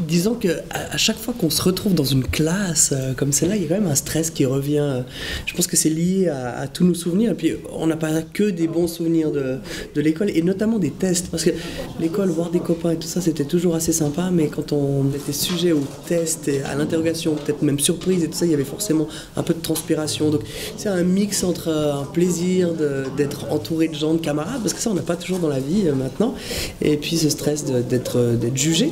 disons que à chaque fois qu'on se retrouve dans une classe comme celle-là, il y a quand même un stress qui revient. Je pense que c'est lié à tous nos souvenirs. Et puis, on n'a pas que des bons souvenirs de l'école, et notamment des tests. Parce que l'école, voir des copains et tout ça, c'était toujours assez sympa. Mais quand on était sujet aux tests, et à l'interrogation, peut-être même surprise et tout ça, il y avait forcément un peu de transpiration. Donc, c'est un mix entre un plaisir d'être entouré de gens, de camarades, parce que ça, on n'a pas toujours dans la vie maintenant. Et puis, ce stress d'être jugé.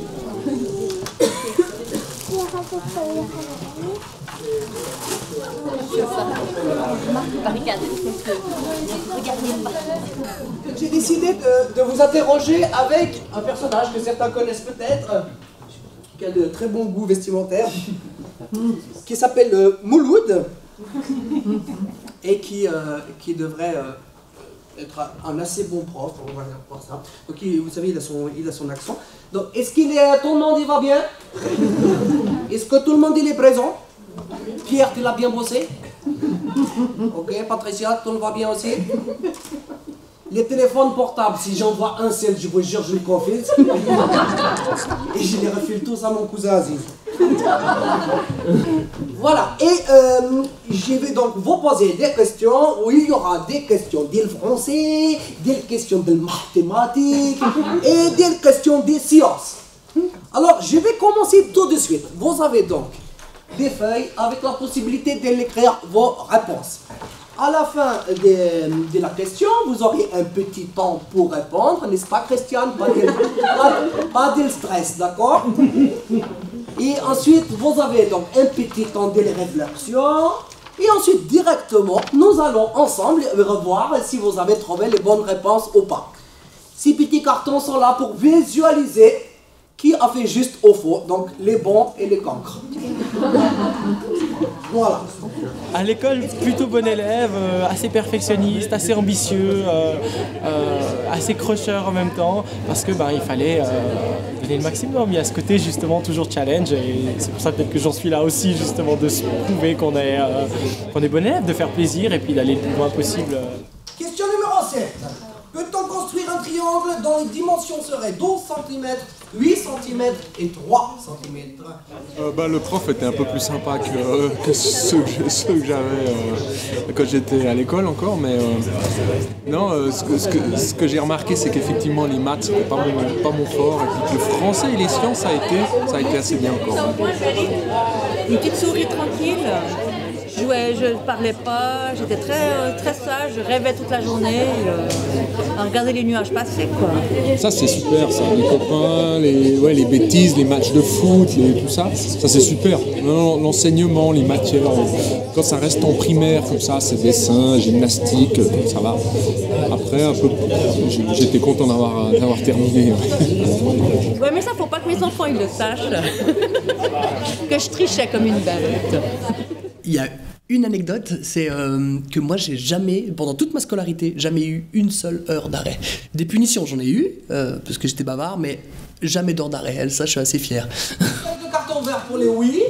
J'ai décidé de vous interroger avec un personnage que certains connaissent peut-être, qui a de très bon goût vestimentaire, qui s'appelle Mouloud, et qui devrait être un assez bon prof, on va voir ça. Donc vous savez, il a son accent. Donc est-ce tout le monde y va bien? Est-ce que tout le monde il est présent? Pierre, tu l'as bien bossé? Ok, Patricia, tout va bien aussi? Les téléphones portables, si j'en vois un seul, je vous jure, je le confesse. Et je les refile tous à mon cousin Aziz. Voilà, et je vais donc vous poser des questions où il y aura des questions du français, des questions de mathématiques et des questions des sciences. Alors, je vais commencer tout de suite. Vous avez donc des feuilles avec la possibilité d'écrire vos réponses. À la fin de la question, vous aurez un petit temps pour répondre, n'est-ce pas, Christiane? Pas de stress, d'accord? Et ensuite, vous avez donc un petit temps de réflexion. Et ensuite, directement, nous allons ensemble revoir si vous avez trouvé les bonnes réponses ou pas. Ces petits cartons sont là pour visualiser qui a fait juste ou faux, donc les bons et les cancres. Voilà. À l'école, plutôt bon élève, assez perfectionniste, assez ambitieux, assez crocheur en même temps, parce que il fallait donner le maximum. Il y a ce côté justement toujours challenge, et c'est pour ça peut-être que j'en suis là aussi, justement, de se prouver qu'on est bon élève, de faire plaisir et puis d'aller le plus loin possible. Question numéro 7. Peut-on construire un triangle dont les dimensions seraient 12 cm, 8 cm et 3 cm? Le prof était un peu plus sympa que ceux que j'avais quand j'étais à l'école encore, mais non, ce que j'ai remarqué, c'est qu'effectivement les maths c'était pas mon fort, et puis que le français et les sciences ça a été assez bien encore. Une petite souris tranquille. Je ne parlais pas, j'étais très sage, je rêvais toute la journée, à regarder les nuages passer, quoi. Ça c'est super, ça, les copains, les bêtises, les matchs de foot, tout ça c'est super. Non, l'enseignement, les matières, quand ça reste en primaire comme ça, c'est dessin, gymnastique, ça va. Après, un peu, j'étais content d'avoir terminé. Ouais, mais ça, faut pas que mes enfants ils le sachent, que je trichais comme une bête. Il y a une anecdote, c'est que moi j'ai jamais, pendant toute ma scolarité, jamais eu une seule heure d'arrêt. Des punitions j'en ai eu, parce que j'étais bavard, mais jamais d'heure d'arrêt. Ça, je suis assez fier. Le carton vert pour les oui.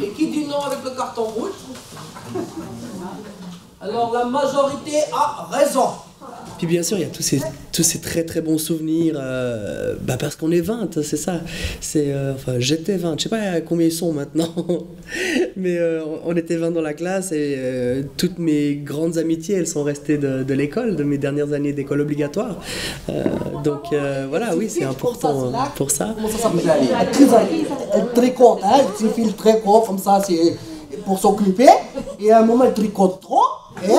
Et qui dit non avec le carton rouge? Alors la majorité a raison. Puis bien sûr, il y a tous ces très très bons souvenirs, parce qu'on est 20, c'est ça. J'étais 20, je sais pas combien ils sont maintenant, mais on était 20 dans la classe, et toutes mes grandes amitiés, elles sont restées de l'école, de mes dernières années d'école obligatoire. Voilà, oui, c'est important pour ça. Comment ça s'appelle? Elle tricote, hein, elle file très court, comme ça, c'est pour s'occuper, et à un moment, elle tricote trop. Et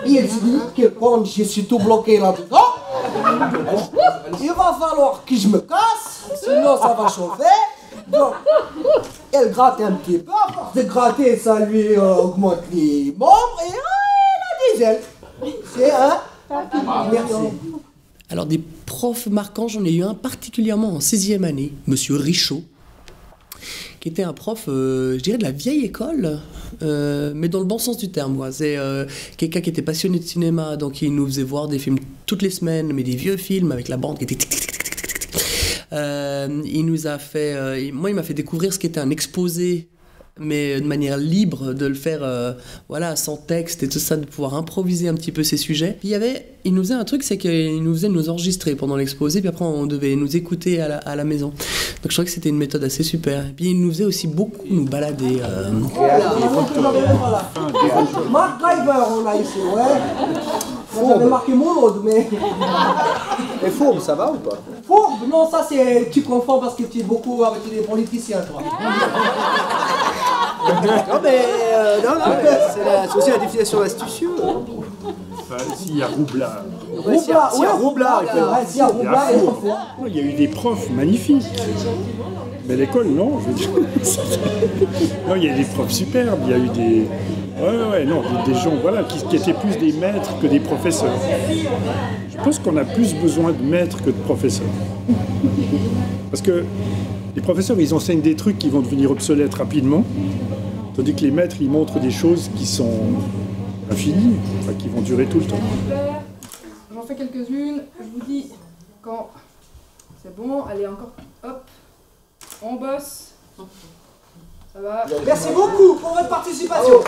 il se dit que quand je suis tout bloqué là-dedans, il va falloir que je me casse, sinon ça va chauffer. Donc, elle gratte un petit peu, à force de gratter, ça lui augmente les membres, et elle a des ailes. C'est merci. Alors des profs marquants, j'en ai eu un particulièrement en 6e année, Monsieur Richaud, qui était un prof, je dirais, de la vieille école, mais dans le bon sens du terme. C'est quelqu'un qui était passionné de cinéma, donc il nous faisait voir des films toutes les semaines, mais des vieux films avec la bande qui était... il nous a fait... il m'a fait découvrir ce qu'était un exposé mais de manière libre, de le faire voilà, sans texte et tout ça, de pouvoir improviser un petit peu ces sujets. Puis il nous faisait un truc, c'est qu'il nous faisait nous enregistrer pendant l'exposé, puis après on devait nous écouter à la maison. Donc je trouvais que c'était une méthode assez super. Et puis il nous faisait aussi beaucoup nous balader. Mark Driver, on a ici, ouais. J'avais marqué mon autre, mais... Et Fourbe, ça va ou pas? Fourbe, non, ça c'est... Tu confonds parce que tu es beaucoup avec les politiciens, toi. Non mais, c'est aussi la définition astucieux. S'il y a Roublard. S'il y a Roublard, il faut... S'il y a Roublard, il faut faire. Il y a eu des profs magnifiques. Mais l'école, non, je veux dire. Non, il y a des profs superbes, il y a eu des... des gens voilà, qui étaient plus des maîtres que des professeurs. Je pense qu'on a plus besoin de maîtres que de professeurs. Parce que les professeurs, ils enseignent des trucs qui vont devenir obsolètes rapidement, tandis que les maîtres, ils montrent des choses qui sont infinies, qui vont durer tout le temps. J'en fais quelques-unes, je vous dis quand c'est bon, allez encore, hop, on bosse, ça va. Merci beaucoup pour votre participation.